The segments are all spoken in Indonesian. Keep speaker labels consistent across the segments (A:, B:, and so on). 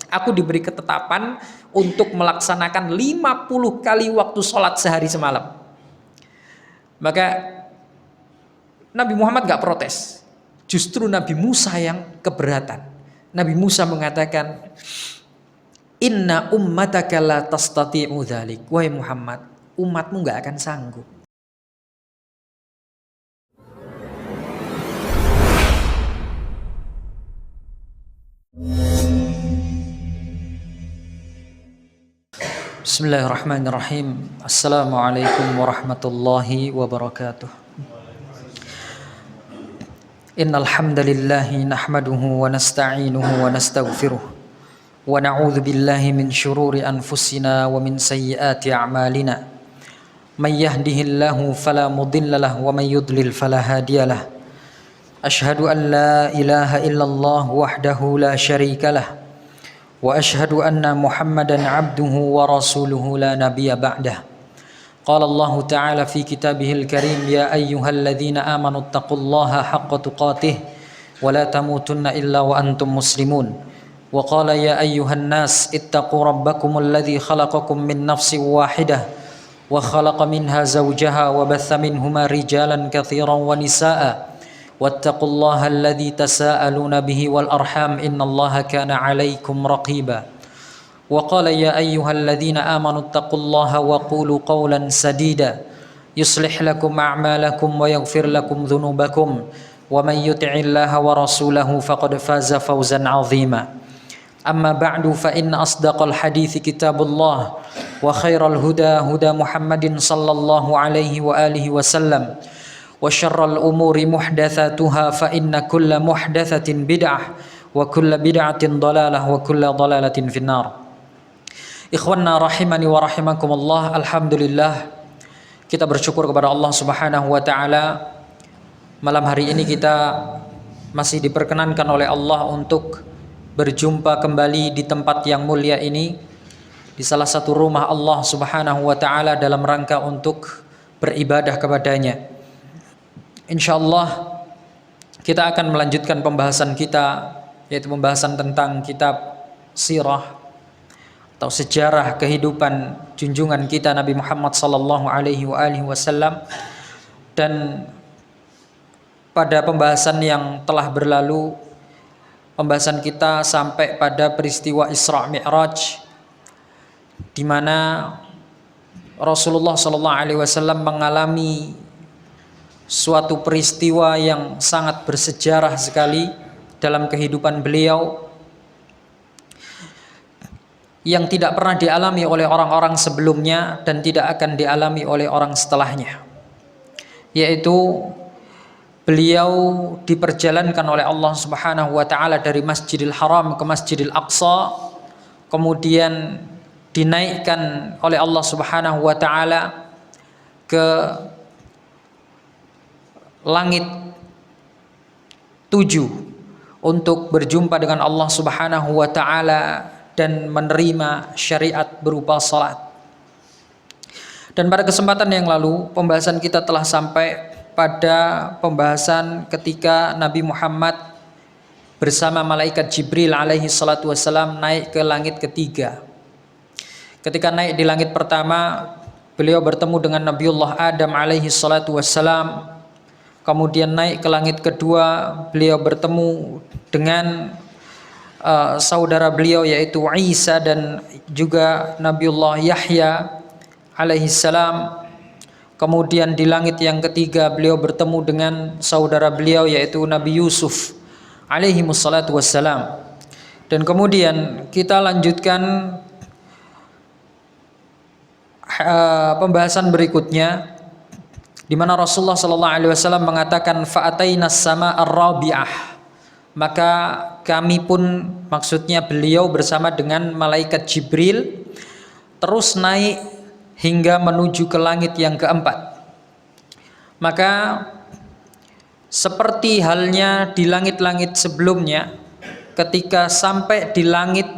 A: Aku diberi ketetapan untuk melaksanakan 50 kali waktu sholat sehari semalam. Maka Nabi Muhammad gak protes. Justru Nabi Musa yang keberatan. Nabi Musa mengatakan, Inna ummataka la tastati'u dzalik. Wahai Muhammad, umatmu gak akan sanggup. Bismillahirrahmanirrahim. Assalamualaikum warahmatullahi wabarakatuh. Innal hamdalillahi nahmaduhu wa nasta'inuhu wa nastaghfiruh wa na'udzu billahi min shururi anfusina wa min sayyiati a'malina. May yahdihillahu fala mudhillalah wa may yudlil fala hadiyalah. Asyhadu an la ilaha illallah wahdahu la syarikalah wa asyhadu anna Muhammadan abduhu wa rasuluhu la nabiyya ba'dah. Qala Allah Ta'ala fi kitabihil karim, ya ayyuhalladzina amanu taqullaha haqqa tuqatih wa la tamutunna illa wa antum muslimun. Wa qala ya ayyuhan nas ittaqu rabbakumul ladzi khalaqakum min nafsin wahidah wa khalaqa minha zawjaha wa batha minhuma rijalan katsiran wa nisaa'a wattaqullaha alladzi tasaaluna bihi wal arham innallaha kana 'alaikum raqiba. Wa qala ya ayyuhalladzina amanu taqullaha wa qulu qawlan sadida yuslih lakum a'malakum wa yaghfir lakum dhunubakum wa may yuti'illaha wa rasulahu faqad faza fawzan 'azima. Amma ba'du fa inna asdaqal hadithi kitabullah wa khairal huda huda Muhammadin sallallahu alaihi wa alihi wasallam wa syarral umuri muhdatsatuha fa inna kulla muhdatsatin bid'ah wa kulla bid'atin dhalalah wa kulla dhalalatin finnar. Ikhwanna rahimani wa rahimakumullah. Alhamdulillah, kita bersyukur kepada Allah Subhanahu wa taala. Malam hari ini kita masih diperkenankan oleh Allah untuk berjumpa kembali di tempat yang mulia ini, di salah satu rumah Allah Subhanahu wa taala, dalam rangka untuk beribadah kepadanya. Insyaallah kita akan melanjutkan pembahasan kita, yaitu pembahasan tentang kitab sirah atau sejarah kehidupan junjungan kita Nabi Muhammad sallallahu alaihi wasallam. Dan pada pembahasan yang telah berlalu, pembahasan kita sampai pada peristiwa Isra Mi'raj, di mana Rasulullah sallallahu alaihi wasallam mengalami suatu peristiwa yang sangat bersejarah sekali dalam kehidupan beliau, yang tidak pernah dialami oleh orang-orang sebelumnya dan tidak akan dialami oleh orang setelahnya, yaitu beliau diperjalankan oleh Allah Subhanahu wa taala dari Masjidil Haram ke Masjidil Aqsa, kemudian dinaikkan oleh Allah Subhanahu wa taala ke langit 7 untuk berjumpa dengan Allah Subhanahu wa taala dan menerima syariat berupa salat. Dan pada kesempatan yang lalu pembahasan kita telah sampai pada pembahasan ketika Nabi Muhammad bersama malaikat Jibril alaihi salatu wassalam naik ke langit ketiga. Ketika naik di langit pertama, beliau bertemu dengan Nabiullah Adam alaihi salatu wassalam. Kemudian naik ke langit kedua, beliau bertemu dengan saudara beliau yaitu Isa dan juga Nabiullah Yahya alaihi salam. Kemudian di langit yang ketiga beliau bertemu dengan saudara beliau yaitu Nabi Yusuf alaihi wassalatu wassalam. Dan kemudian kita lanjutkan pembahasan berikutnya, di mana Rasulullah sallallahu alaihi wasallam mengatakan fa'atainas sama ar-rabi'ah. Maka kami pun, maksudnya beliau bersama dengan malaikat Jibril, terus naik hingga menuju ke langit yang keempat. Maka seperti halnya di langit-langit sebelumnya, ketika sampai di langit,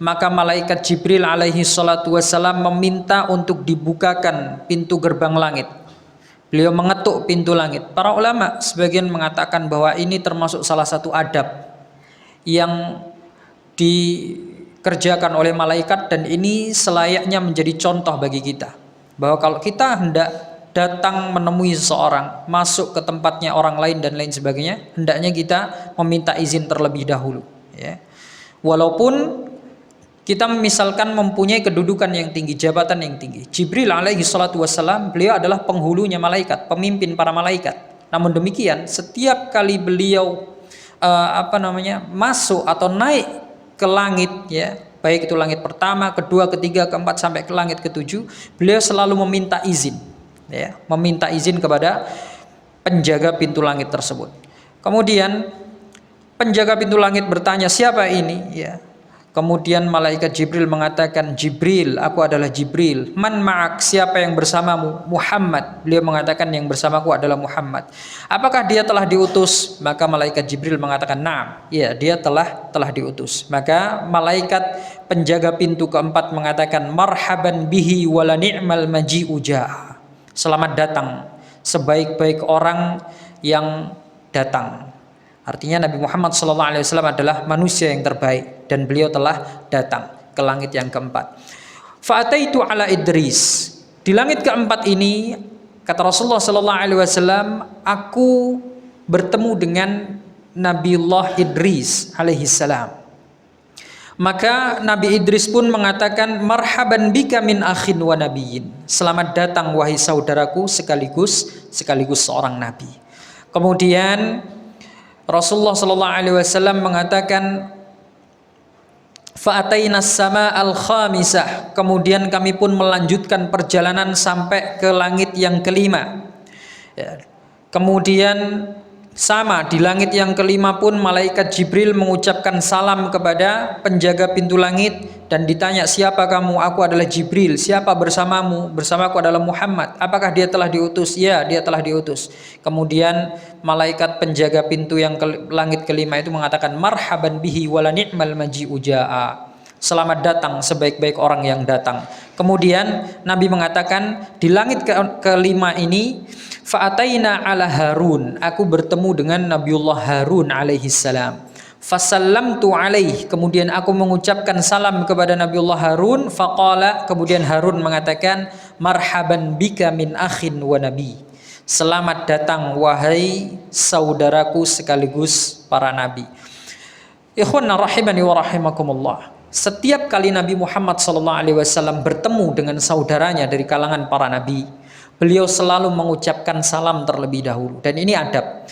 A: maka malaikat Jibril alaihi salatu wassalam meminta untuk dibukakan pintu gerbang langit. Beliau mengetuk pintu langit. Para ulama sebagian mengatakan bahwa ini termasuk salah satu adab yang dikerjakan oleh malaikat, dan ini selayaknya menjadi contoh bagi kita bahwa kalau kita hendak datang menemui seseorang, masuk ke tempatnya orang lain dan lain sebagainya, hendaknya kita meminta izin terlebih dahulu, ya. Walaupun kita misalkan mempunyai kedudukan yang tinggi, jabatan yang tinggi. Jibril alaihi salatu wassalam, beliau adalah penghulunya malaikat, pemimpin para malaikat. Namun demikian, setiap kali beliau masuk atau naik ke langit, ya, baik itu langit pertama, kedua, ketiga, keempat sampai ke langit ketujuh, beliau selalu meminta izin, ya, meminta izin kepada penjaga pintu langit tersebut. Kemudian penjaga pintu langit bertanya, siapa ini? Ya. Kemudian malaikat Jibril mengatakan, Jibril, aku adalah Jibril. Man ma'ak, siapa yang bersamamu? Muhammad. Beliau mengatakan yang bersamaku adalah Muhammad. Apakah dia telah diutus? Maka malaikat Jibril mengatakan, na'am. Ya, dia telah diutus. Maka malaikat penjaga pintu keempat mengatakan, marhaban bihi wala ni'mal maji'u ja'a. Selamat datang, sebaik-baik orang yang datang. Artinya Nabi Muhammad SAW adalah manusia yang terbaik, dan beliau telah datang ke langit yang keempat. Fa'ataitu ala Idris. Di langit keempat ini, kata Rasulullah SAW, aku bertemu dengan Nabiullah Idris alaihissalam. Maka Nabi Idris pun mengatakan, marhaban bika min akhin wa nabiyyin. Selamat datang wahai saudaraku sekaligus seorang nabi. Kemudian Rasulullah SAW mengatakan, fa'ataina as-sama al-khamisah. Kemudian kami pun melanjutkan perjalanan sampai ke langit yang kelima. Ya. Kemudian sama di langit yang kelima pun malaikat Jibril mengucapkan salam kepada penjaga pintu langit dan ditanya, siapa kamu? Aku adalah Jibril. Siapa bersamamu? Bersamaku adalah Muhammad. Apakah dia telah diutus? Ya, dia telah diutus. Kemudian malaikat penjaga pintu yang langit kelima itu mengatakan, marhaban bihi wala ni'mal maji'u ja'a. Selamat datang sebaik-baik orang yang datang. Kemudian Nabi mengatakan, di langit kelima ini, fa'ataina ala Harun. Aku bertemu dengan Nabiullah Harun alaihi salam. Fasallamtu alaih. Kemudian aku mengucapkan salam kepada Nabiullah Harun. Faqala, kemudian Harun mengatakan, marhaban bika min akhin wa nabi. Selamat datang wahai saudaraku sekaligus para nabi. Ikhwanna rahimani wa rahimakumullah. Setiap kali Nabi Muhammad SAW bertemu dengan saudaranya dari kalangan para nabi, beliau selalu mengucapkan salam terlebih dahulu. Dan ini adab.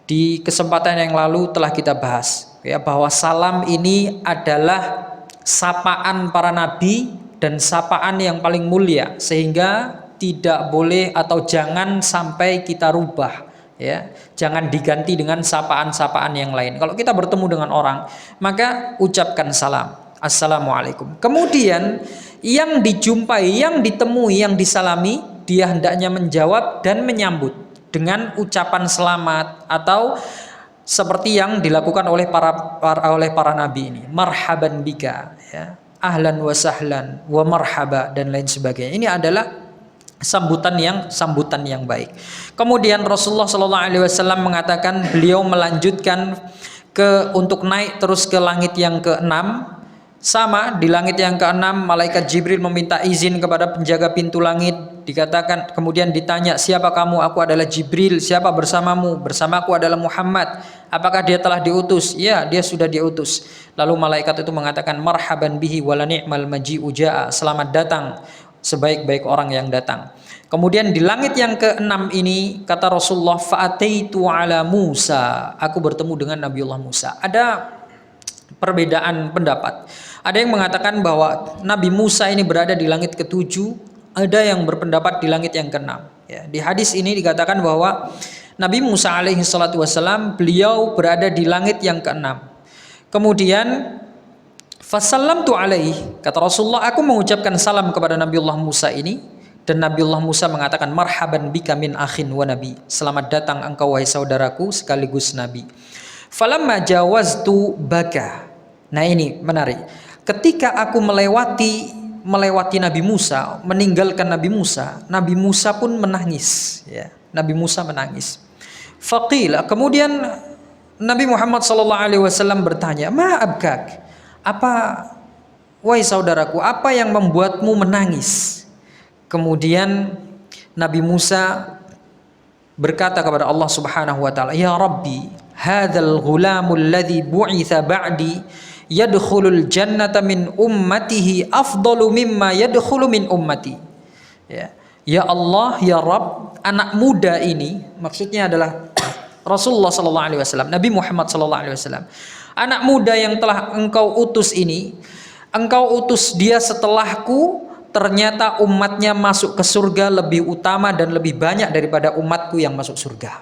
A: Di kesempatan yang lalu telah kita bahas, ya, bahwa salam ini adalah sapaan para nabi dan sapaan yang paling mulia, sehingga tidak boleh atau jangan sampai kita rubah, ya. Jangan diganti dengan sapaan-sapaan yang lain. Kalau kita bertemu dengan orang, maka ucapkan salam, assalamualaikum. Kemudian yang dijumpai, yang ditemui, yang disalami, dia hendaknya menjawab dan menyambut dengan ucapan selamat, atau seperti yang dilakukan oleh para nabi ini, marhaban bika, ya, ahlan wa sahlan wa marhaba dan lain sebagainya. Ini adalah sambutan yang baik. Kemudian Rasulullah SAW mengatakan, beliau melanjutkan untuk naik terus ke langit yang keenam. Sama di langit yang keenam, malaikat Jibril meminta izin kepada penjaga pintu langit. Dikatakan, kemudian ditanya, siapa kamu? Aku adalah Jibril. Siapa bersamamu? Bersamaku adalah Muhammad. Apakah dia telah diutus? Ya, dia sudah diutus. Lalu malaikat itu mengatakan, marhaban bihi wala ni'mal maji'u ja'a. Selamat datang sebaik-baik orang yang datang. Kemudian di langit yang keenam ini, kata Rasulullah, fa'ataitu ala Musa. Aku bertemu dengan Nabiullah Musa. Ada perbedaan pendapat. Ada yang mengatakan bahwa Nabi Musa ini berada di langit ketujuh, ada yang berpendapat di langit yang keenam. Ya, di hadis ini dikatakan bahwa Nabi Musa alaihi salatu wassalam, beliau berada di langit yang keenam. Kemudian fasallamtu alaihi, kata Rasulullah, aku mengucapkan salam kepada Nabiullah Musa ini, dan Nabiullah Musa mengatakan, marhaban bika min akhin wa nabi. Selamat datang engkau wahai saudaraku sekaligus nabi. Falamma jawaztu baka. Nah, ini menarik. Ketika aku melewati Nabi Musa, meninggalkan Nabi Musa pun menangis, ya. Nabi Musa menangis. Faqila, kemudian Nabi Muhammad SAW bertanya, ma abkak? Apa wahai saudaraku, apa yang membuatmu menangis? Kemudian Nabi Musa berkata kepada Allah Subhanahu wa taala, ya Rabbi, hadzal ghulamul ladzi bu'itsa ba'di yadkhulul jannata min ummatihi afdalu mimma yadkhulu min ummati. Ya Allah, ya Rabb, anak muda ini, maksudnya adalah Rasulullah sallallahu alaihi wasallam, Nabi Muhammad sallallahu alaihi wasallam. Anak muda yang telah engkau utus ini, engkau utus dia setelahku, ternyata umatnya masuk ke surga lebih utama dan lebih banyak daripada umatku yang masuk surga.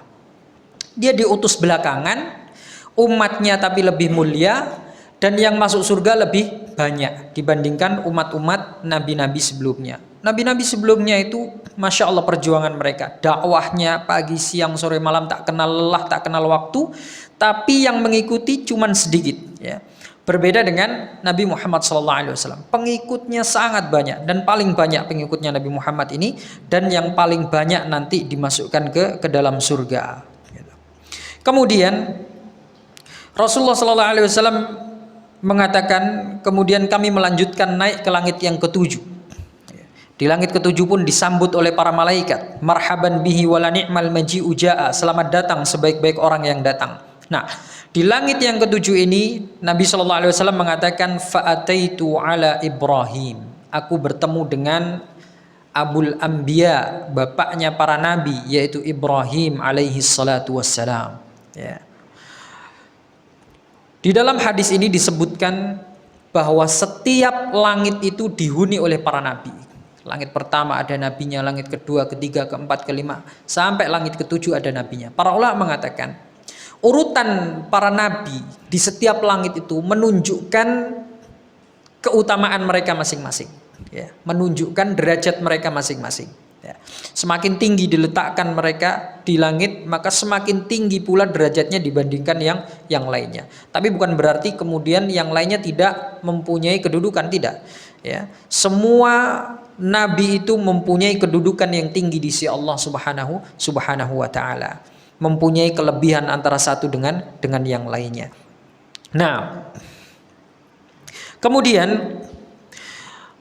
A: Dia diutus belakangan, umatnya tapi lebih mulia, dan yang masuk surga lebih banyak dibandingkan umat-umat nabi-nabi sebelumnya. Nabi-nabi sebelumnya itu Masya Allah perjuangan mereka, dakwahnya pagi, siang, sore, malam, tak kenal lelah, tak kenal waktu, tapi yang mengikuti cuman sedikit, ya. Berbeda dengan Nabi Muhammad SAW, pengikutnya sangat banyak, dan paling banyak pengikutnya Nabi Muhammad ini, dan yang paling banyak nanti dimasukkan ke dalam surga. Kemudian Rasulullah SAW mengatakan, kemudian kami melanjutkan naik ke langit yang ketujuh. Di langit ketujuh pun disambut oleh para malaikat, marhaban bihi wala ni'mal maji'u ja'a, selamat datang sebaik-baik orang yang datang. Nah, di langit yang ketujuh ini Nabi SAW mengatakan, fa'ataitu ala Ibrahim, aku bertemu dengan Abul Anbiya, bapaknya para nabi, yaitu Ibrahim alaihi salatu wassalam, ya. Di dalam hadis ini disebutkan bahwa setiap langit itu dihuni oleh para nabi. Langit pertama ada nabinya, langit kedua, ketiga, keempat, kelima, sampai langit ketujuh ada nabinya. Para ulama mengatakan urutan para nabi di setiap langit itu menunjukkan keutamaan mereka masing-masing, ya, menunjukkan derajat mereka masing-masing. Ya. Semakin tinggi diletakkan mereka di langit, maka semakin tinggi pula derajatnya dibandingkan yang lainnya. Tapi bukan berarti kemudian yang lainnya tidak mempunyai kedudukan, tidak. Ya. Semua nabi itu mempunyai kedudukan yang tinggi di sisi Allah Subhanahu wa taala, mempunyai kelebihan antara satu dengan yang lainnya. Nah, kemudian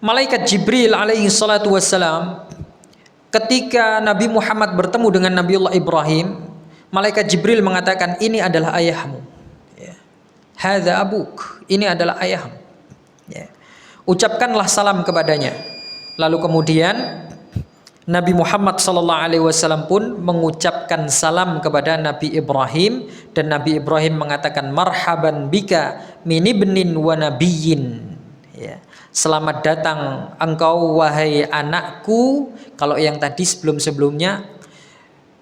A: malaikat Jibril alaihi salatu wassalam, ketika Nabi Muhammad bertemu dengan Nabiullah Ibrahim, malaikat Jibril mengatakan, ini adalah ayahmu, ya. Hadza abuk, ini adalah ayahmu, ya. Ucapkanlah salam kepadanya. Lalu kemudian Nabi Muhammad SAW pun mengucapkan salam kepada Nabi Ibrahim, dan Nabi Ibrahim mengatakan, marhaban bika min ibnin wa nabiyyin, ya. Selamat datang engkau wahai anakku. Kalau yang tadi sebelum-sebelumnya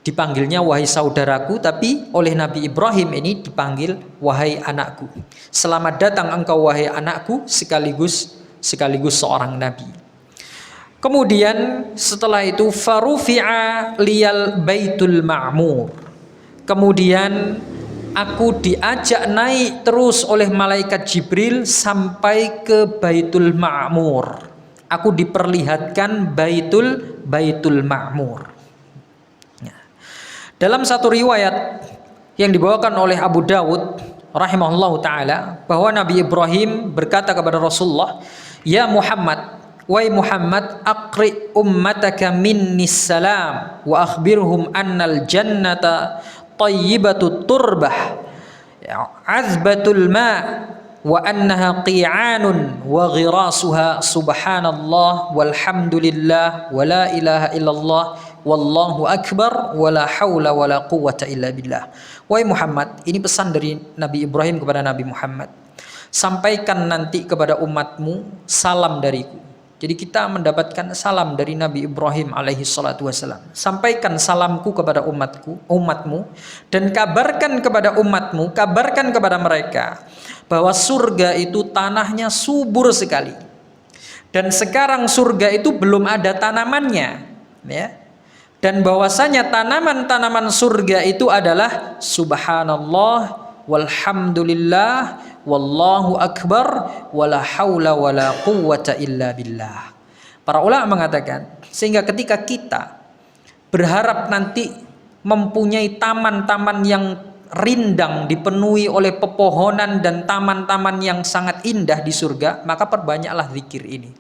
A: dipanggilnya wahai saudaraku, tapi oleh Nabi Ibrahim ini dipanggil wahai anakku. Selamat datang engkau wahai anakku, sekaligus seorang nabi. Kemudian setelah itu farufi'a liyal baitul ma'mur. Kemudian aku diajak naik terus oleh malaikat Jibril sampai ke Baitul Ma'mur. Aku diperlihatkan Baitul Ma'mur. Dalam satu riwayat yang dibawakan oleh Abu Dawud rahimahullahu taala, bahwa Nabi Ibrahim berkata kepada Rasulullah, ya Muhammad, wahai Muhammad, aqri ummataka minnis salam wa akhbirhum annal jannata tayyibatut turbah azbatul ma wa annaha qi'anun wa ghirasuha subhanallah walhamdulillah wa la ilaha illallah wallahu akbar wa la hawla wa la quwwata illa billah. Wahai Muhammad, ini pesan dari Nabi Ibrahim kepada Nabi Muhammad, sampaikan nanti kepada umatmu salam dariku. Jadi kita mendapatkan salam dari Nabi Ibrahim alaihi salatu wassalam. Sampaikan salamku kepada umatmu, dan kabarkan kepada umatmu, kabarkan kepada mereka bahwa surga itu tanahnya subur sekali. Dan sekarang surga itu belum ada tanamannya, ya. Dan bahwasanya tanaman-tanaman surga itu adalah subhanallah walhamdulillah wallahu akbar wala haula wala quwwata illa billah. Para ulama mengatakan, sehingga ketika kita berharap nanti mempunyai taman-taman yang rindang, dipenuhi oleh pepohonan dan taman-taman yang sangat indah di surga, maka perbanyaklah zikir ini.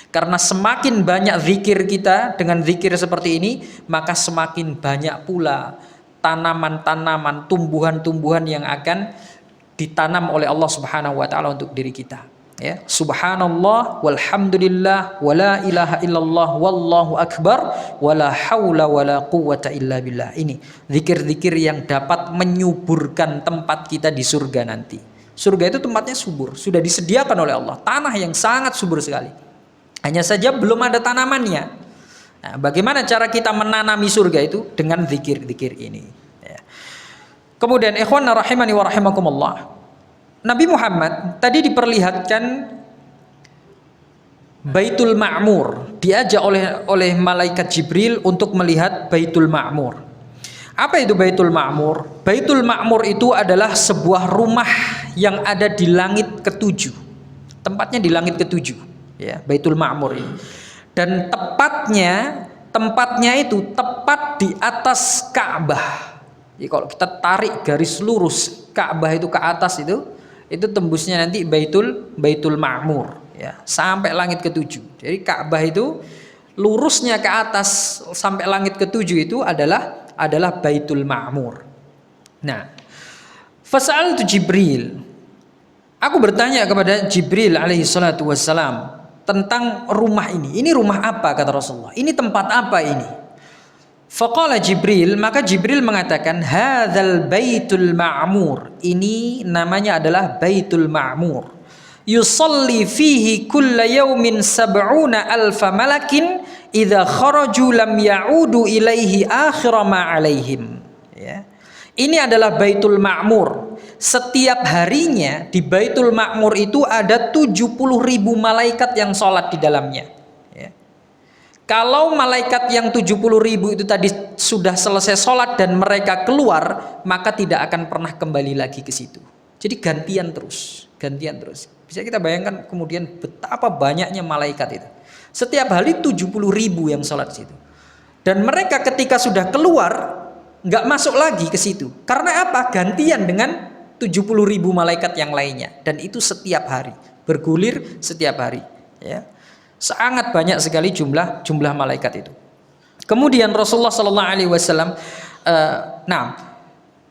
A: Karena semakin banyak zikir kita dengan zikir seperti ini, maka semakin banyak pula tanaman-tanaman, tumbuhan-tumbuhan yang akan ditanam oleh Allah Subhanahu wa taala untuk diri kita. Ya, subhanallah walhamdulillah wala ilaha illallah wallahu akbar wala haula wala quwata illa billah. Ini zikir-zikir yang dapat menyuburkan tempat kita di surga nanti. Surga itu tempatnya subur, sudah disediakan oleh Allah, tanah yang sangat subur sekali. Hanya saja belum ada tanamannya. Nah, bagaimana cara kita menanami surga itu? Dengan zikir-zikir ini. Ya. Kemudian ikhwan rahimani wa rahimakumullah, Nabi Muhammad tadi diperlihatkan Baitul Ma'mur, diajak oleh malaikat Jibril untuk melihat Baitul Ma'mur. Apa itu Baitul Ma'mur? Baitul Ma'mur itu adalah sebuah rumah yang ada di langit ketujuh. Tempatnya di langit ketujuh, ya, Baitul Ma'mur ini. Dan tempatnya itu tepat di atas Ka'bah. Jadi kalau kita tarik garis lurus Ka'bah itu ke atas itu tembusnya nanti Baitul Ma'mur, ya, sampai langit ketujuh. Jadi Ka'bah itu lurusnya ke atas sampai langit ketujuh itu adalah Baitul Ma'mur. Nah, fasa'altu Jibril. Aku bertanya kepada Jibril alaihi salatu wassalam tentang rumah ini. Ini rumah apa, kata Rasulullah? Ini tempat apa ini? Faqala Jibril, maka Jibril mengatakan, hadzal Baitul Ma'mur. Ini namanya adalah Baitul Ma'mur. Yusalli fihi kulla yaumin sab'una alfa malakin idza kharaju lam ya'udu ilaihi akhira ma alaihim. Ya. Ini adalah Baitul Ma'mur. Setiap harinya di Baitul Ma'mur itu ada 70.000 malaikat yang sholat di dalamnya. Kalau malaikat yang 70.000 itu tadi sudah selesai sholat dan mereka keluar, maka tidak akan pernah kembali lagi ke situ. Jadi gantian terus. Bisa kita bayangkan kemudian betapa banyaknya malaikat itu. Setiap hari 70.000 yang sholat di situ. Dan mereka ketika sudah keluar, nggak masuk lagi ke situ. Karena apa? Gantian dengan 70.000 malaikat yang lainnya. Dan itu setiap hari, bergulir setiap hari. Ya. Sangat banyak sekali jumlah malaikat itu. Kemudian Rasulullah Sallallahu Alaihi Wasallam,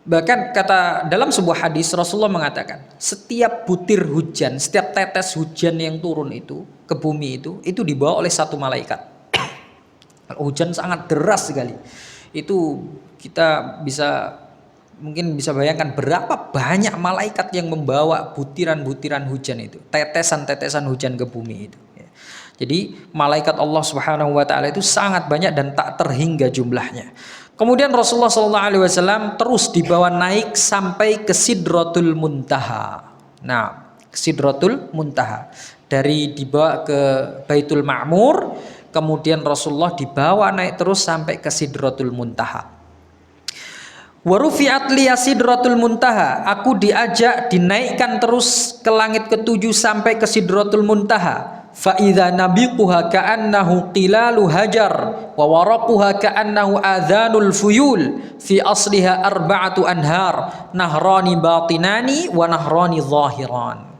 A: bahkan kata dalam sebuah hadis Rasulullah mengatakan, setiap butir hujan, setiap tetes hujan yang turun itu ke bumi itu dibawa oleh satu malaikat. Hujan sangat deras sekali. Itu kita mungkin bisa bayangkan berapa banyak malaikat yang membawa butiran-butiran hujan itu, tetesan-tetesan hujan ke bumi itu. Jadi malaikat Allah Subhanahu wa taala itu sangat banyak dan tak terhingga jumlahnya. Kemudian Rasulullah SAW terus dibawa naik sampai ke Sidratul Muntaha. Nah, Sidratul Muntaha. Dari dibawa ke Baitul Ma'mur, kemudian Rasulullah dibawa naik terus sampai ke Sidratul Muntaha. Wa rufi'at liya Sidratul Muntaha. Aku diajak dinaikkan terus ke langit ketujuh sampai ke Sidratul Muntaha. Fa idza nabiquha ka'annahu qilalu hajar wa waraquha ka'annahu adhanul fuyul fi asliha arba'atu anhar nahrani batinani wa nahrani zahiran.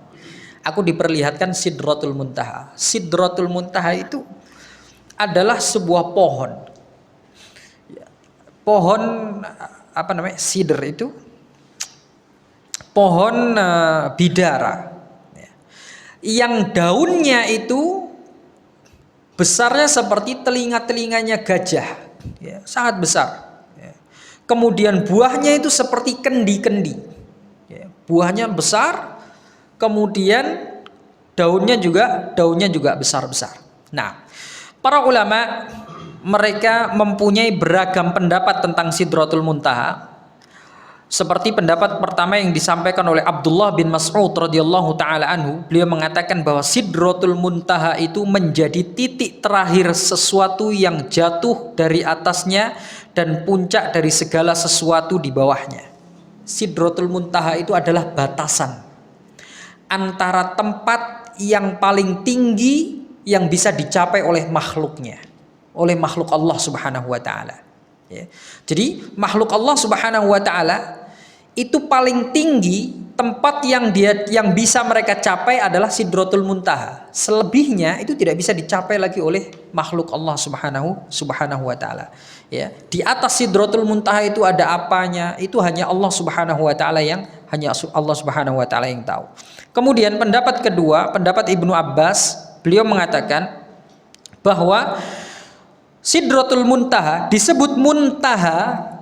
A: Aku diperlihatkan Sidratul Muntaha. Sidratul Muntaha itu adalah sebuah pohon. Pohon apa namanya? Sidr itu pohon bidara. Yang daunnya itu besarnya seperti telinga-telinganya gajah, ya, sangat besar. Ya. Kemudian buahnya itu seperti kendi-kendi, ya, buahnya besar. Kemudian daunnya juga besar-besar. Nah, para ulama mereka mempunyai beragam pendapat tentang Sidratul Muntaha. Seperti pendapat pertama yang disampaikan oleh Abdullah bin Mas'ud radhiyallahu taala anhu, beliau mengatakan bahwa Sidratul Muntaha itu menjadi titik terakhir sesuatu yang jatuh dari atasnya dan puncak dari segala sesuatu di bawahnya. Sidratul Muntaha itu adalah batasan antara tempat yang paling tinggi yang bisa dicapai oleh makhluknya, oleh makhluk Allah Subhanahu wa taala. Ya. Jadi makhluk Allah Subhanahu wa taala itu paling tinggi, tempat yang bisa mereka capai adalah Sidratul Muntaha. Selebihnya itu tidak bisa dicapai lagi oleh makhluk Allah Subhanahu wa taala. Ya, di atas Sidratul Muntaha itu ada apanya? Itu hanya Allah Subhanahu wa taala yang tahu. Kemudian pendapat kedua, pendapat Ibnu Abbas, beliau mengatakan bahwa Sidratul Muntaha disebut muntaha.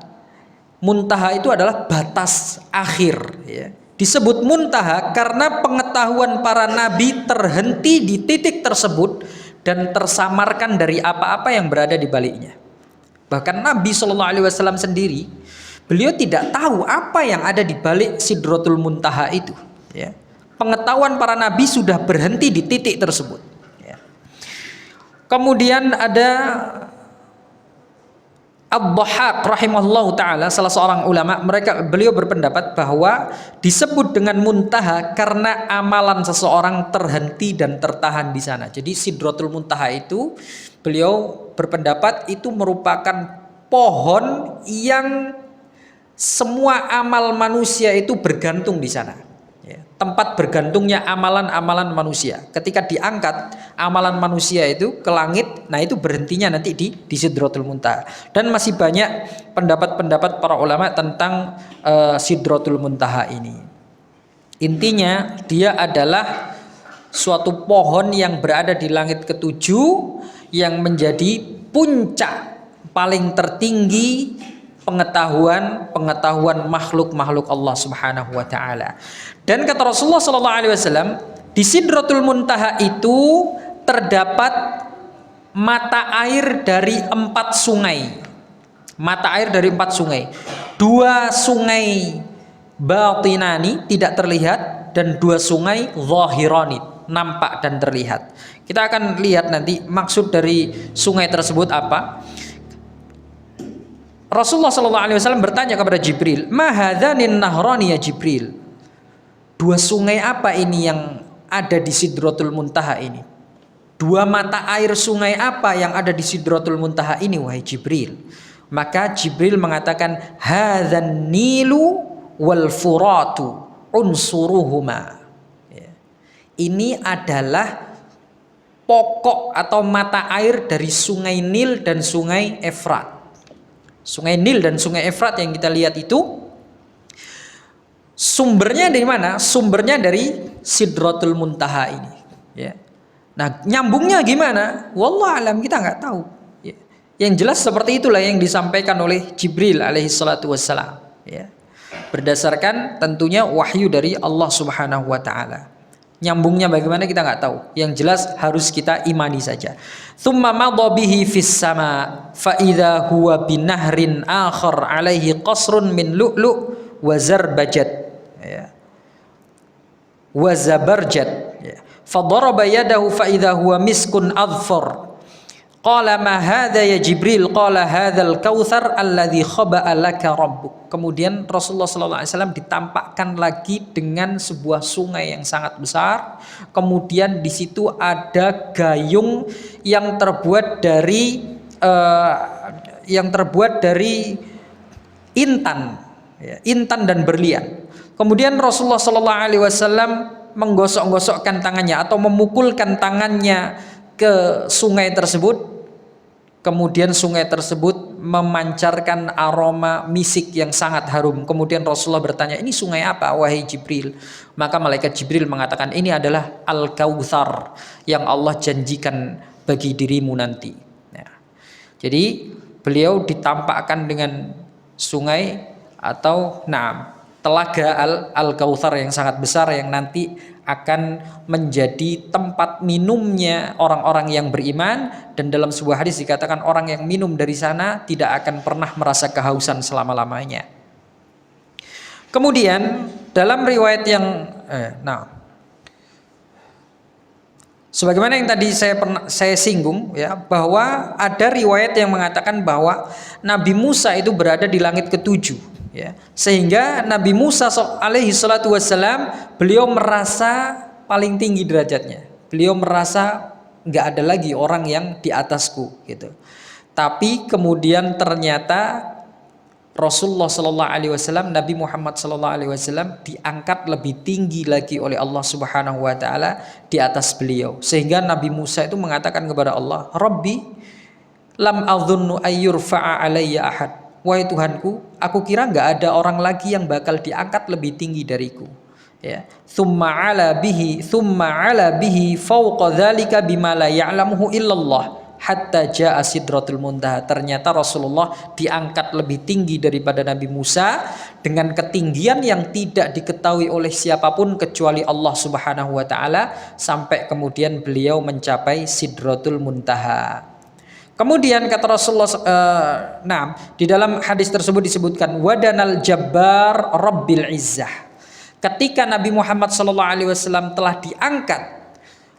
A: Muntaha itu adalah batas akhir, ya. Disebut muntaha karena pengetahuan para nabi terhenti di titik tersebut dan tersamarkan dari apa-apa yang berada di baliknya. Bahkan Nabi Shallallahu Alaihi Wasallam sendiri, beliau tidak tahu apa yang ada di balik Sidratul Muntaha itu. Ya. Pengetahuan para nabi sudah berhenti di titik tersebut. Ya. Kemudian ada Ad-Dhahhak rahimahullahu taala, salah seorang ulama, beliau berpendapat bahwa disebut dengan muntaha karena amalan seseorang terhenti dan tertahan di sana. Jadi Sidratul Muntaha itu beliau berpendapat itu merupakan pohon yang semua amal manusia itu bergantung di sana. Ya, tempat bergantungnya amalan-amalan manusia. Ketika diangkat amalan manusia itu ke langit, nah itu berhentinya nanti di Sidratul Muntaha. Dan masih banyak pendapat-pendapat para ulama tentang Sidratul Muntaha ini. Intinya dia adalah suatu pohon yang berada di langit ketujuh yang menjadi puncak paling tertinggi pengetahuan makhluk-makhluk Allah Subhanahu wa taala. Dan kata Rasulullah sallallahu alaihi wasallam, di Sidratul Muntaha itu terdapat mata air dari 4 sungai. Mata air dari 4 sungai. 2 sungai batinani tidak terlihat dan 2 sungai zahirani nampak dan terlihat. Kita akan lihat nanti maksud dari sungai tersebut apa. Rasulullah SAW bertanya kepada Jibril, "Ma hadzanin nahrani ya Jibril?" 2 sungai apa ini yang ada di Sidratul Muntaha ini? 2 mata air sungai apa yang ada di Sidratul Muntaha ini wahai Jibril? Maka Jibril mengatakan, "Hadzan Nilu wal Furatu unsuruhuma." Ini adalah pokok atau mata air dari sungai Nil dan sungai Efrat. Sungai Nil dan sungai Efrat yang kita lihat itu sumbernya dari mana? Sumbernya dari Sidratul Muntaha ini. Ya. Nah, nyambungnya gimana? Wallahu alam, kita nggak tahu. Ya. Yang jelas seperti itulah yang disampaikan oleh Jibril alaihi salatu wassalam. Ya. Berdasarkan tentunya wahyu dari Allah Subhanahu wa taala. Nyambungnya bagaimana kita nggak tahu. Yang jelas harus kita imani saja. Tsumma madha bihi fis sama fa idza huwa binahrin akhar alaihi qasrun min lu'lu' wa zarbajat. Ya. Wa zabarjat. Ya. Fa daraba yadahu fa idza huwa miskun adfar. Qala ma hadza ya Jibril? Qala hadzal kautsar alladzi khaba'a laka rabbuk. Kemudian Rasulullah sallallahu alaihi wasallam ditampakkan lagi dengan sebuah sungai yang sangat besar. Kemudian di situ ada gayung yang terbuat dari intan, ya, intan dan berlian. Kemudian Rasulullah sallallahu alaihi wasallam menggosok-gosokkan tangannya atau memukulkan tangannya ke sungai tersebut. Kemudian sungai tersebut memancarkan aroma misik yang sangat harum. Kemudian Rasulullah bertanya, "Ini sungai apa wahai Jibril?" Maka malaikat Jibril mengatakan, "Ini adalah Al-Kautsar yang Allah janjikan bagi dirimu nanti." Nah, jadi beliau ditampakkan dengan sungai atau telaga Al-Kautsar yang sangat besar yang nanti akan menjadi tempat minumnya orang-orang yang beriman. Dan dalam sebuah hadis dikatakan orang yang minum dari sana tidak akan pernah merasa kehausan selama-lamanya. Kemudian dalam riwayat yang sebagaimana yang tadi saya singgung, ya, bahwa ada riwayat yang mengatakan bahwa Nabi Musa itu berada di langit ketujuh. Ya, sehingga Nabi Musa alaihi salatu wassalam beliau merasa paling tinggi derajatnya. Beliau merasa nggak ada lagi orang yang di atasku gitu. Tapi kemudian ternyata Rasulullah Sallallahu Alaihi Wasallam, Nabi Muhammad Sallallahu Alaihi Wasallam diangkat lebih tinggi lagi oleh Allah Subhanahu Wa Taala di atas beliau, sehingga Nabi Musa itu mengatakan kepada Allah, Rabbi lam adzunnu ayyurfa'a alayya ahad. Wahai Tuhanku, aku kira nggak ada orang lagi yang bakal diangkat lebih tinggi dariku. Ya, thumma ala bihi fawqa dzalika bima la ya'lamuhu illallah hatta jaa sidratul muntaha. Ternyata Rasulullah diangkat lebih tinggi daripada Nabi Musa dengan ketinggian yang tidak diketahui oleh siapapun kecuali Allah Subhanahu wa taala, sampai kemudian beliau mencapai sidratul muntaha. Kemudian kata Rasulullah, di dalam hadis tersebut disebutkan wadanal jabbar rabbil izzah. Ketika Nabi Muhammad SAW telah diangkat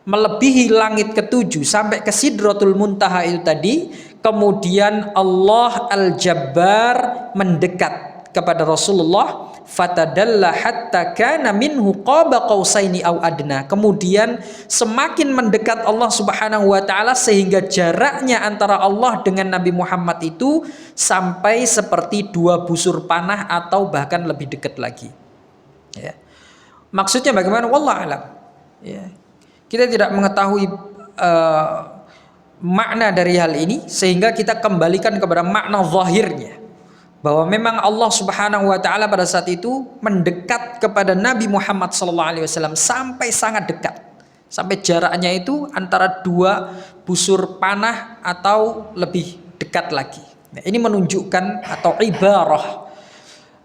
A: melebihi langit ketujuh sampai ke Sidratul Muntaha itu tadi, kemudian Allah Al-Jabbar mendekat kepada Rasulullah, fatadalla hatta kana minhu qaba qausaini au adna. Kemudian semakin mendekat Allah Subhanahu wa taala sehingga jaraknya antara Allah dengan Nabi Muhammad itu sampai seperti 2 busur panah atau bahkan lebih dekat lagi. Ya. Maksudnya bagaimana? Wallahu alam. Ya. Kita tidak mengetahui makna dari hal ini, sehingga kita kembalikan kepada makna zahirnya, bahwa memang Allah Subhanahu wa taala pada saat itu mendekat kepada Nabi Muhammad SAW sampai sangat dekat, sampai jaraknya itu antara 2 busur panah atau lebih dekat lagi. Nah, ini menunjukkan atau ibarah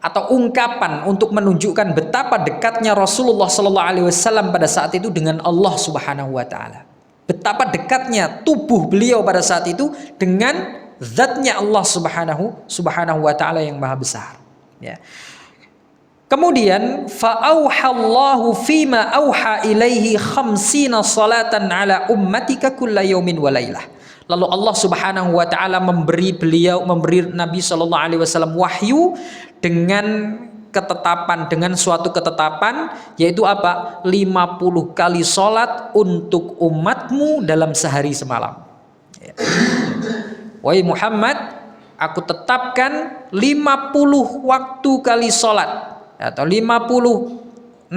A: atau ungkapan untuk menunjukkan betapa dekatnya Rasulullah SAW pada saat itu dengan Allah Subhanahu wa taala. Betapa dekatnya tubuh beliau pada saat itu dengan zatnya Allah Subhanahu wa taala yang maha besar. Ya. Kemudian fa'auhallahu fima auha ilaihi 50 salatan ala ummatika kulla yaumin wa lailah. Lalu Allah Subhanahu wa taala memberi Nabi sallallahu alaihi wasallam wahyu dengan suatu ketetapan, yaitu apa? 50 kali salat untuk umatmu dalam sehari semalam. Ya. Wahai Muhammad, aku tetapkan 50 waktu kali salat atau 50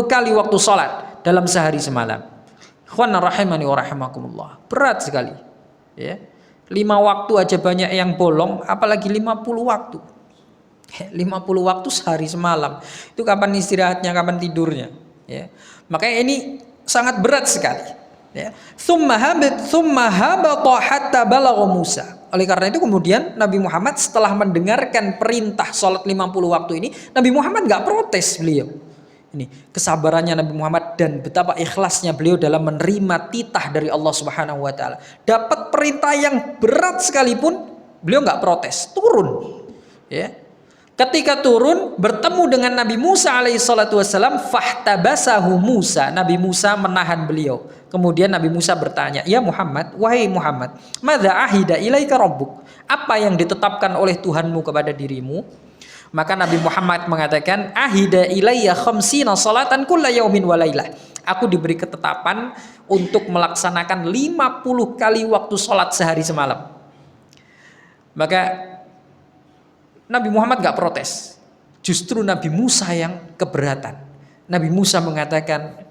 A: kali waktu salat dalam sehari semalam. Ikhwan rahimani wa rahimakumullah. Berat sekali. Ya. 5 waktu aja banyak yang bolong, apalagi 50 waktu. 50 waktu sehari semalam. Itu kapan istirahatnya, kapan tidurnya, ya. Makanya ini sangat berat sekali, ya. Tsumma habata hatta balagha Musa. Oleh karena itu kemudian Nabi Muhammad setelah mendengarkan perintah salat 50 waktu ini, Nabi Muhammad enggak protes beliau. Ini kesabarannya Nabi Muhammad dan betapa ikhlasnya beliau dalam menerima titah dari Allah Subhanahu wa taala. Dapat perintah yang berat sekalipun beliau enggak protes, turun. Ya. Ketika turun bertemu dengan Nabi Musa alaihissalatu wassalam, fahtabasahu Musa. Nabi Musa menahan beliau. Kemudian Nabi Musa bertanya, "Ya Muhammad, wahai Muhammad, madza ahida ilaika rabbuk?" Apa yang ditetapkan oleh Tuhanmu kepada dirimu? Maka Nabi Muhammad mengatakan, "Ahida ilayya 50 salatan kulla yaumin wa lailah." Aku diberi ketetapan untuk melaksanakan 50 kali waktu salat sehari semalam. Maka Nabi Muhammad gak protes. Justru Nabi Musa yang keberatan. Nabi Musa mengatakan,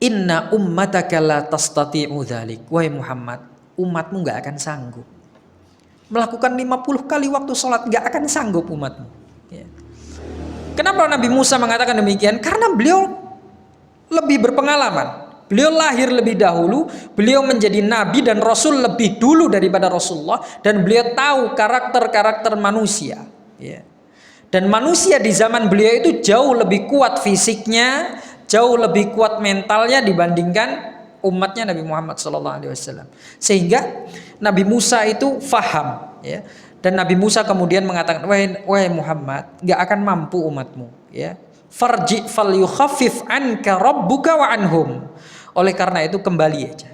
A: "Inna ummataka la tastati'u dzalik." Wahai Muhammad, umatmu gak akan sanggup melakukan 50 kali waktu sholat, gak akan sanggup umatmu. Ya. Kenapa Nabi Musa mengatakan demikian? Karena beliau lebih berpengalaman. Beliau lahir lebih dahulu, beliau menjadi nabi dan rasul lebih dulu daripada Rasulullah, dan beliau tahu karakter-karakter manusia. Ya. Dan manusia di zaman beliau itu jauh lebih kuat fisiknya, jauh lebih kuat mentalnya dibandingkan umatnya Nabi Muhammad SAW. Sehingga Nabi Musa itu faham. Ya. Dan Nabi Musa kemudian mengatakan, wahai Muhammad, gak akan mampu umatmu. Ya. Farji fal yukhaffif anka rabbuka wa anhum. Oleh karena itu kembali aja.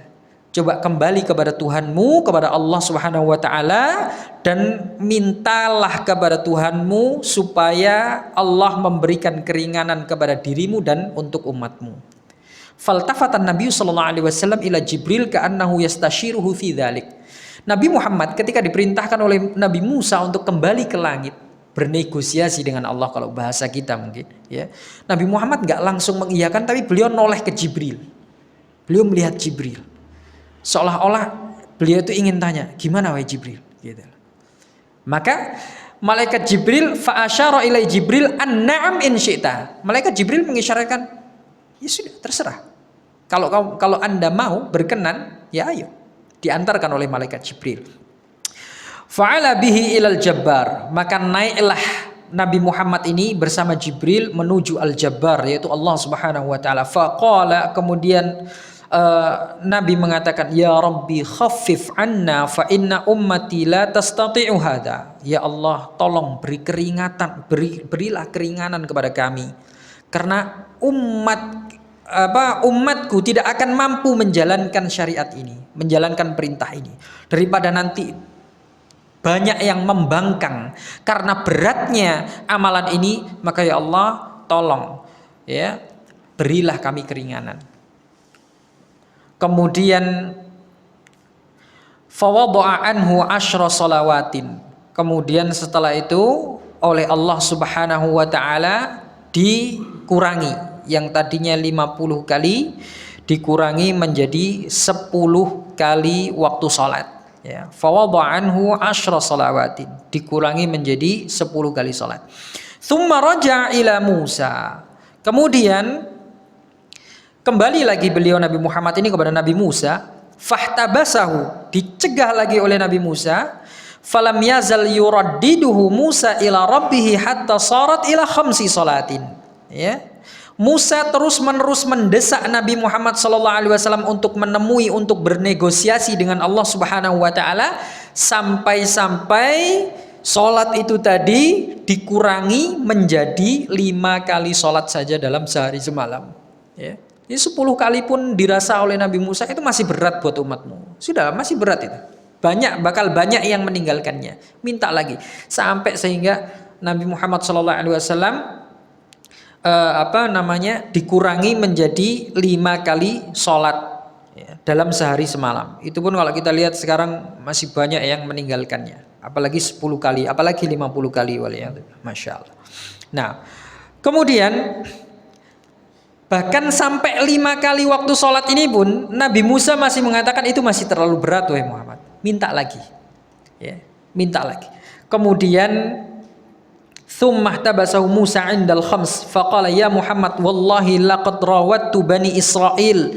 A: Coba kembali kepada Tuhanmu, kepada Allah Subhanahu wa taala, dan mintalah kepada Tuhanmu supaya Allah memberikan keringanan kepada dirimu dan untuk umatmu. Faltafatan Nabi sallallahu alaihi wasallam ila Jibril ka'annahu yastashiruhu fi dzalik. Nabi Muhammad ketika diperintahkan oleh Nabi Musa untuk kembali ke langit, bernegosiasi dengan Allah kalau bahasa kita mungkin, ya. Nabi Muhammad nggak langsung mengiyakan, tapi beliau noleh ke Jibril. Beliau melihat Jibril. Seolah-olah beliau itu ingin tanya, gimana wahai Jibril? Gitu. Maka malaikat Jibril fa'asyara ilai Jibril an-na'am in syi'ta. Malaikat Jibril mengisyaratkan, ya sudah, terserah. Kalau Anda mau berkenan, ya ayo. Diantarkan oleh malaikat Jibril. Fa'ala bihi ilal Jabbar, maka naiklah Nabi Muhammad ini bersama Jibril menuju Al-Jabbar, yaitu Allah Subhanahu wa taala. Faqala, kemudian Nabi mengatakan, ya Rabbi khaffif anna fa inna ummati la tastati'u hadha. Ya Allah, tolong berilah keringanan kepada kami, karena umatku tidak akan mampu menjalankan syariat ini, menjalankan perintah ini. Daripada nanti banyak yang membangkang karena beratnya amalan ini, maka ya Allah, tolong ya, berilah kami keringanan. Kemudian fawadha'a anhu 10 salawatin. Kemudian setelah itu oleh Allah Subhanahu wa taala dikurangi, yang tadinya 50 kali dikurangi menjadi 10 kali waktu salat, ya. Fawadha'a anhu 10 salawatin, dikurangi menjadi 10 kali salat. Tsumma raja'a ila Musa. Kemudian kembali lagi beliau Nabi Muhammad ini kepada Nabi Musa. Fahtabasahu, dicegah lagi oleh Nabi Musa. Falam yazal yuraddiduhu Musa ila rabbih hatta sarat ila 5 salatin, ya. Musa terus-menerus mendesak Nabi Muhammad SAW untuk menemui, untuk bernegosiasi dengan Allah Subhanahu wa taala, sampai-sampai salat itu tadi dikurangi menjadi 5 kali salat saja dalam sehari semalam, ya. Ini 10 kali pun dirasa oleh Nabi Musa itu masih berat buat umatmu. Sudah, masih berat itu. Bakal banyak yang meninggalkannya. Minta lagi sampai sehingga Nabi Muhammad SAW dikurangi menjadi 5 kali sholat, ya, dalam sehari semalam. Itu pun kalau kita lihat sekarang masih banyak yang meninggalkannya. Apalagi 10 kali, apalagi 50 kali, Masya Allah. Nah, kemudian bahkan sampai 5 kali waktu sholat ini pun Nabi Musa masih mengatakan itu masih terlalu berat, wahai Muhammad. Minta lagi, ya, minta lagi. Kemudian Tsumma tabasahu Musa 'indal 5 faqala ya Muhammad wallahi laqad rawattu bani Israil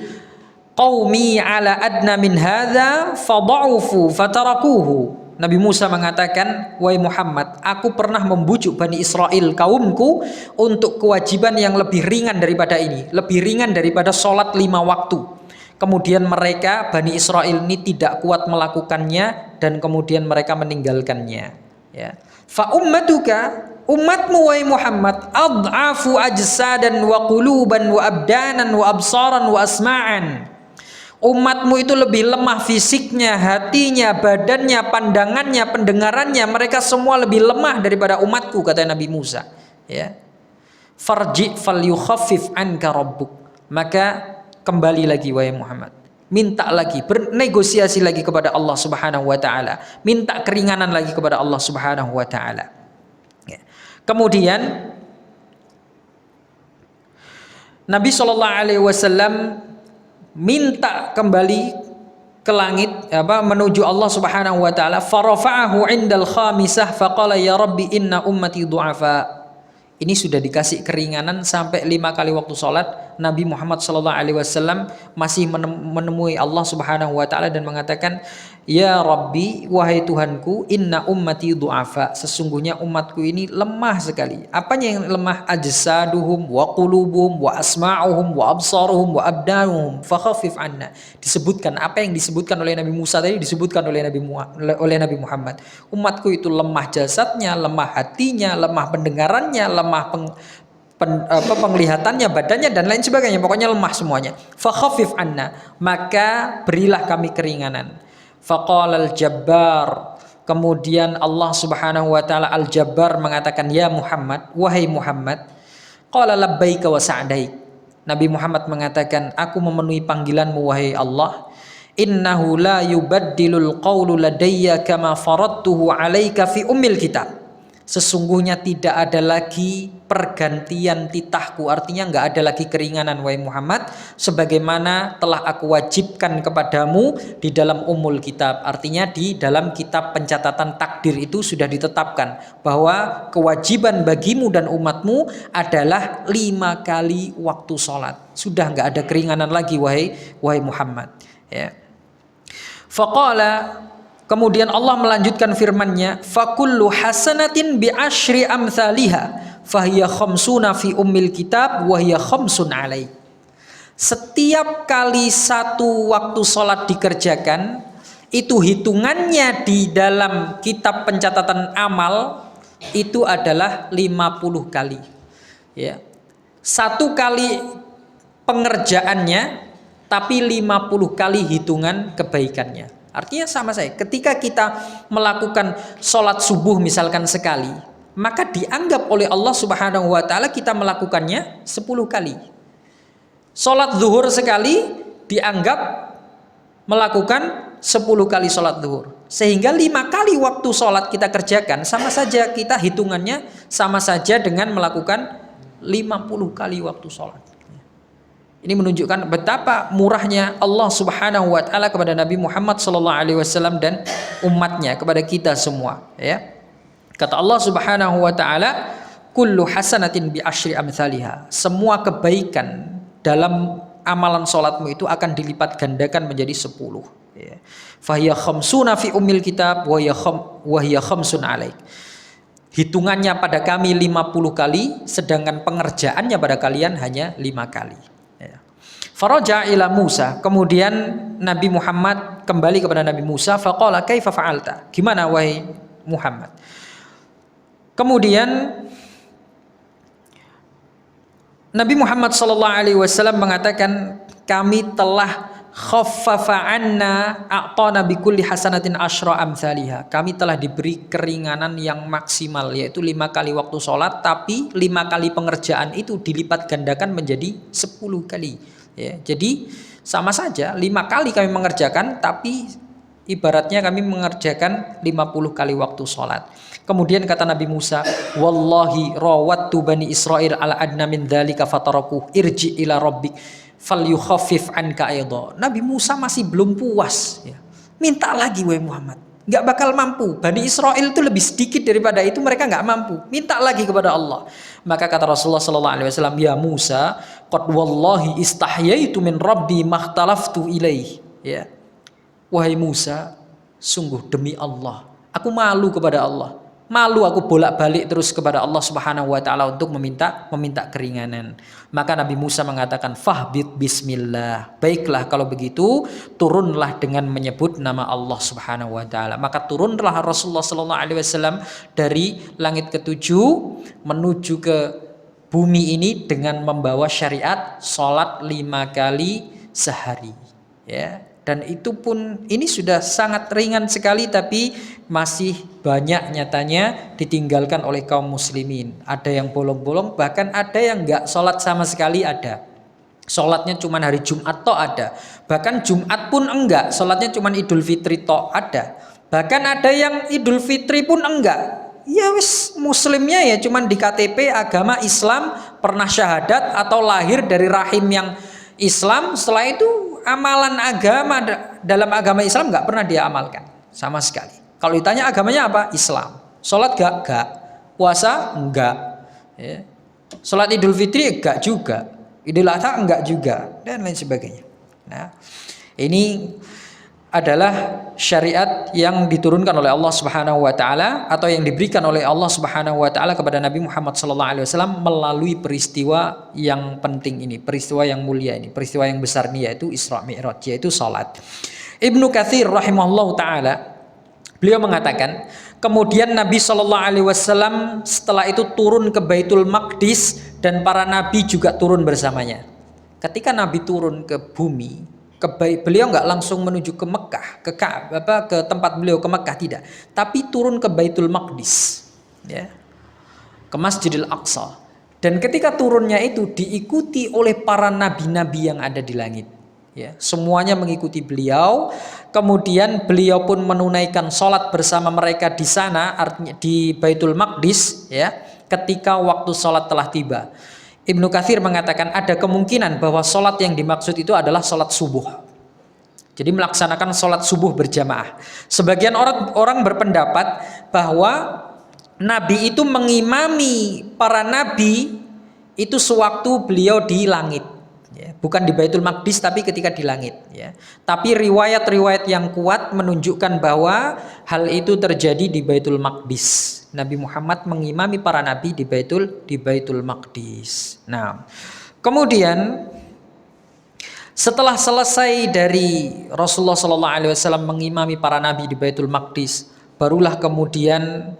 A: qaumi 'ala adna min hadza fadha'ufu fatarakuhu. Nabi Musa mengatakan, wahai Muhammad, aku pernah membujuk Bani Israel, kaumku, untuk kewajiban yang lebih ringan daripada ini, lebih ringan daripada sholat 5 waktu. Kemudian mereka, Bani Israel ini tidak kuat melakukannya, dan kemudian mereka meninggalkannya, ya. Fa ummatuka, umatmu wahai Muhammad, ad'afu ajsadan wa quluban wa abdanan wa absaran wa asma'an. Umatmu itu lebih lemah fisiknya, hatinya, badannya, pandangannya, pendengarannya. Mereka semua lebih lemah daripada umatku, kata Nabi Musa, ya. Farji falyukhaffif anka rabbuk. Maka kembali lagi wahai Muhammad, minta lagi, bernegosiasi lagi kepada Allah Subhanahu wa taala, minta keringanan lagi kepada Allah Subhanahu wa taala, ya. Kemudian Nabi SAW minta kembali ke langit, menuju Allah Subhanahu wa taala. Farafa'ahu 'indal khamisah faqala ya rabbi inna ummati du'afa. Ini sudah dikasih keringanan sampai 5 kali waktu sholat. Nabi Muhammad SAW masih menemui Allah Subhanahu wa taala dan mengatakan, ya Rabbi, wahai Tuhanku, inna ummati du'afa, sesungguhnya umatku ini lemah sekali. Apanya yang lemah? Ajsaduhum wa qulubuhum wa asma'uhum wa absaruhum wa abdanuhum fakhaffif anna. Disebutkan apa yang disebutkan oleh Nabi Musa tadi, disebutkan oleh Nabi Muhammad. Umatku itu lemah jasadnya, lemah hatinya, lemah pendengarannya, lemah penglihatannya, badannya, dan lain sebagainya. Pokoknya lemah semuanya. Fakhaffif anna, maka berilah kami keringanan. Faqala al-Jabbar, kemudian Allah Subhanahu wa taala Al-Jabbar mengatakan, ya Muhammad, wahai Muhammad, qala labbaika wa sa'daik. Nabi Muhammad mengatakan, aku memenuhi panggilanmu wahai Allah. Innahu la yubaddilul qawlu ladayya kama faradtuhu alaika fi ummil kitab. Sesungguhnya tidak ada lagi pergantian titahku, artinya nggak ada lagi keringanan wahai Muhammad, sebagaimana telah aku wajibkan kepadamu di dalam ummul kitab. Artinya di dalam kitab pencatatan takdir itu sudah ditetapkan bahwa kewajiban bagimu dan umatmu adalah 5 kali waktu sholat. Sudah nggak ada keringanan lagi wahai Muhammad. Ya. Faqala, kemudian Allah melanjutkan firman-Nya, fakullu hasanatin bi asyri amthaliha fahiya khamsuna fi ummil kitab wa hiya khamsun alai. Setiap kali satu waktu sholat dikerjakan, itu hitungannya di dalam kitab pencatatan amal itu adalah 50 kali. Ya. Satu kali pengerjaannya tapi 50 kali hitungan kebaikannya. Artinya sama saja. Ketika kita melakukan sholat subuh misalkan sekali, maka dianggap oleh Allah Subhanahu wa ta'ala kita melakukannya 10 kali. Sholat zuhur sekali dianggap melakukan 10 kali sholat zuhur. Sehingga 5 kali waktu sholat kita kerjakan, sama saja kita hitungannya sama saja dengan melakukan 50 kali waktu sholat. Ini menunjukkan betapa murahnya Allah Subhanahu wa taala kepada Nabi Muhammad sallallahu alaihi wasallam dan umatnya, kepada kita semua, ya. Kata Allah Subhanahu wa taala, kullu hasanatin bi asyri amsalihha. Semua kebaikan dalam amalan salatmu itu akan dilipat gandakan menjadi 10, ya. Fahiya khamsuna fi ummil kitab wa hiya khamsun alaik. Hitungannya pada kami 50 kali, sedangkan pengerjaannya pada kalian hanya 5 kali. Faraja ila Musa, kemudian Nabi Muhammad kembali kepada Nabi Musa, faqala kaifa fa'alta, gimana wahai Muhammad. Kemudian Nabi Muhammad sallallahu alaihi wasallam mengatakan, kami telah khaffafa anna a'tana bi kulli hasanatin asyra amsalihha. Kami telah diberi keringanan yang maksimal, yaitu 5 kali waktu sholat, tapi 5 kali pengerjaan itu dilipat gandakan menjadi 10 kali. Ya, jadi sama saja 5 kali kami mengerjakan, tapi ibaratnya kami mengerjakan 50 kali waktu sholat. Kemudian kata Nabi Musa, wallahi rawattu bani Israil ala adna min dzalika fataraku irji ila rabbik falyukhaffif anka aidha. Nabi Musa masih belum puas, ya. Minta lagi wahai Muhammad. Nggak bakal mampu. Bani Israel itu lebih sedikit daripada itu, mereka nggak mampu. Minta lagi kepada Allah. Maka kata Rasulullah sallallahu alaihi wasallam, ya Musa, qad wallahi istahyaitu min rabbi makhtalaftu ilaih. Ya. Wahai Musa, sungguh demi Allah, aku malu kepada Allah. Malu aku bolak-balik terus kepada Allah Subhanahu wa taala untuk meminta keringanan. Maka Nabi Musa mengatakan, fahbit bismillah. Baiklah kalau begitu, turunlah dengan menyebut nama Allah Subhanahu wa taala. Maka turunlah Rasulullah sallallahu alaihi wasallam dari langit ketujuh menuju ke bumi ini dengan membawa syariat salat 5 kali sehari, ya. Dan itu pun ini sudah sangat ringan sekali, tapi masih banyak nyatanya ditinggalkan oleh kaum muslimin. Ada yang bolong-bolong, bahkan ada yang enggak sholat sama sekali ada. Sholatnya cuma hari Jumat toh ada. Bahkan Jumat pun enggak, sholatnya cuma Idul Fitri toh ada. Bahkan ada yang Idul Fitri pun enggak. Ya wis, muslimnya ya cuma di KTP agama Islam, pernah syahadat atau lahir dari rahim yang Islam, setelah itu amalan agama dalam agama Islam nggak pernah dia amalkan sama sekali. Kalau ditanya agamanya apa? Islam. Sholat gak? Puasa enggak. Ya. Sholat Idul Fitri enggak juga. Idul Adha enggak juga, dan lain sebagainya. Nah, ini adalah syariat yang diturunkan oleh Allah Subhanahu wa taala atau yang diberikan oleh Allah Subhanahu wa taala kepada Nabi Muhammad sallallahu alaihi wasallam melalui peristiwa yang penting ini, peristiwa yang mulia ini, peristiwa yang besar ini, yaitu Isra Mi'raj, yaitu salat. Ibnu Katsir rahimahullahu taala beliau mengatakan, kemudian Nabi sallallahu alaihi wasallam setelah itu turun ke Baitul Maqdis dan para nabi juga turun bersamanya. Ketika Nabi turun ke bumi, beliau nggak langsung menuju ke Mekah, ke tempat beliau ke Mekah, tidak, tapi turun ke Baitul Maqdis, ya, ke Masjidil Aqsa. Dan ketika turunnya itu diikuti oleh para nabi-nabi yang ada di langit. Ya, semuanya mengikuti beliau. Kemudian beliau pun menunaikan sholat bersama mereka di sana, artinya di Baitul Maqdis. Ya, ketika waktu sholat telah tiba. Ibnu Katsir mengatakan ada kemungkinan bahwa sholat yang dimaksud itu adalah sholat subuh. Jadi melaksanakan sholat subuh berjamaah. Sebagian orang berpendapat bahwa Nabi itu mengimami para nabi itu sewaktu beliau di langit, ya, bukan di Baitul Maqdis tapi ketika di langit. Ya. Tapi riwayat-riwayat yang kuat menunjukkan bahwa hal itu terjadi di Baitul Maqdis. Nabi Muhammad mengimami para nabi di Baitul Maqdis. Nah, kemudian setelah selesai dari Rasulullah SAW mengimami para nabi di Baitul Maqdis, barulah kemudian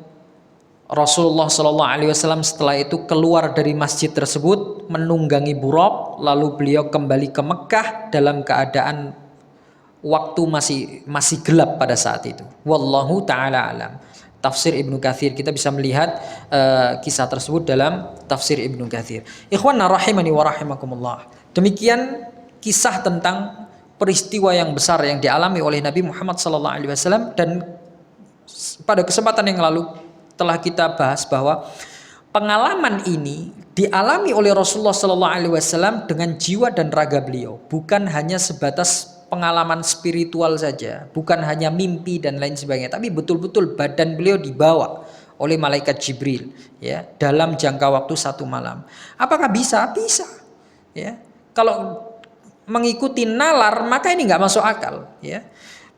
A: Rasulullah SAW setelah itu keluar dari masjid tersebut menunggangi Buraq, lalu beliau kembali ke Mekah dalam keadaan waktu masih gelap pada saat itu. Wallahu taala alam. Tafsir Ibnu Katsir, kita bisa melihat kisah tersebut dalam tafsir Ibnu Katsir. Ikhwana rahimani wa rahimakumullah. Demikian kisah tentang peristiwa yang besar yang dialami oleh Nabi Muhammad SAW, dan pada kesempatan yang lalu telah kita bahas bahwa pengalaman ini dialami oleh Rasulullah SAW dengan jiwa dan raga beliau, bukan hanya sebatas pengalaman spiritual saja, bukan hanya mimpi dan lain sebagainya, tapi betul-betul badan beliau dibawa oleh malaikat Jibril, ya, dalam jangka waktu 1 malam. Apakah bisa? Bisa. Ya, kalau mengikuti nalar maka ini nggak masuk akal, ya.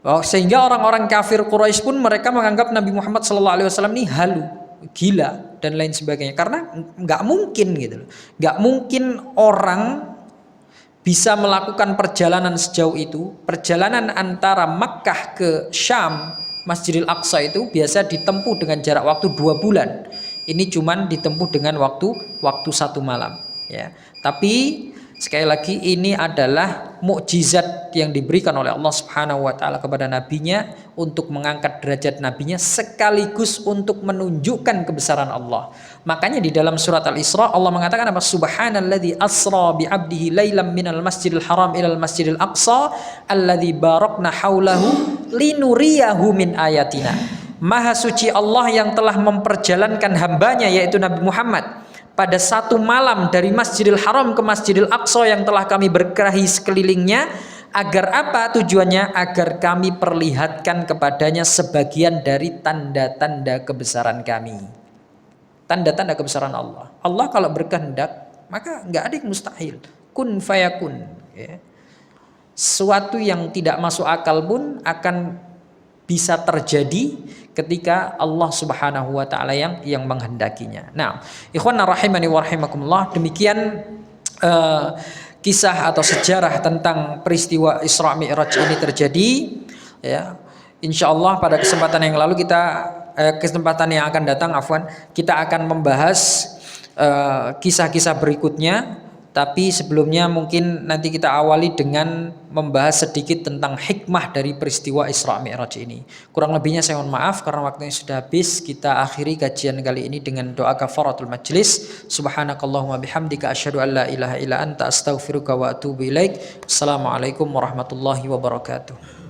A: Sehingga orang-orang kafir Quraisy pun mereka menganggap Nabi Muhammad SAW ini halu, gila dan lain sebagainya, karena nggak mungkin gitu, nggak mungkin orang bisa melakukan perjalanan sejauh itu. Perjalanan antara Makkah ke Syam, Masjidil Aqsa itu biasa ditempuh dengan jarak waktu 2 bulan. Ini cuman ditempuh dengan waktu 1 malam, ya. Tapi sekali lagi ini adalah mukjizat yang diberikan oleh Allah Subhanahu wa taala kepada nabinya untuk mengangkat derajat nabinya sekaligus untuk menunjukkan kebesaran Allah. Makanya di dalam surat Al-Isra Allah mengatakan apa? Subhanalladzi asra bi 'abdihi lailam minal masjidil haram ilal masjidil aqsa alladzi barakna haulahu linuriyahu min ayatina. Maha suci Allah yang telah memperjalankan hambanya yaitu Nabi Muhammad pada 1 malam dari Masjidil Haram ke Masjidil Aqsa yang telah kami berkahi sekelilingnya, agar apa tujuannya? Agar kami perlihatkan kepadanya sebagian dari tanda-tanda kebesaran kami, tanda-tanda kebesaran Allah. Allah kalau berkehendak maka nggak ada yang mustahil, kun fayakun, ya. Sesuatu yang tidak masuk akal pun akan bisa terjadi ketika Allah Subhanahu wa taala yang menghendakinya. Nah, ikhwana rahimani wa rahimakumullah, demikian kisah atau sejarah tentang peristiwa Isra Mi'raj ini terjadi, ya. Insyaallah pada kesempatan yang lalu kesempatan yang akan datang kita akan membahas kisah-kisah berikutnya. Tapi sebelumnya mungkin nanti kita awali dengan membahas sedikit tentang hikmah dari peristiwa Isra Mi'raj ini. Kurang lebihnya saya mohon maaf karena waktunya sudah habis. Kita akhiri kajian kali ini dengan doa kafaratul majlis. Subhanakallahumma bihamdika asyhadu an la ilaha illa anta astaghfiruka wa atubu ilaik. Assalamualaikum warahmatullahi wabarakatuh.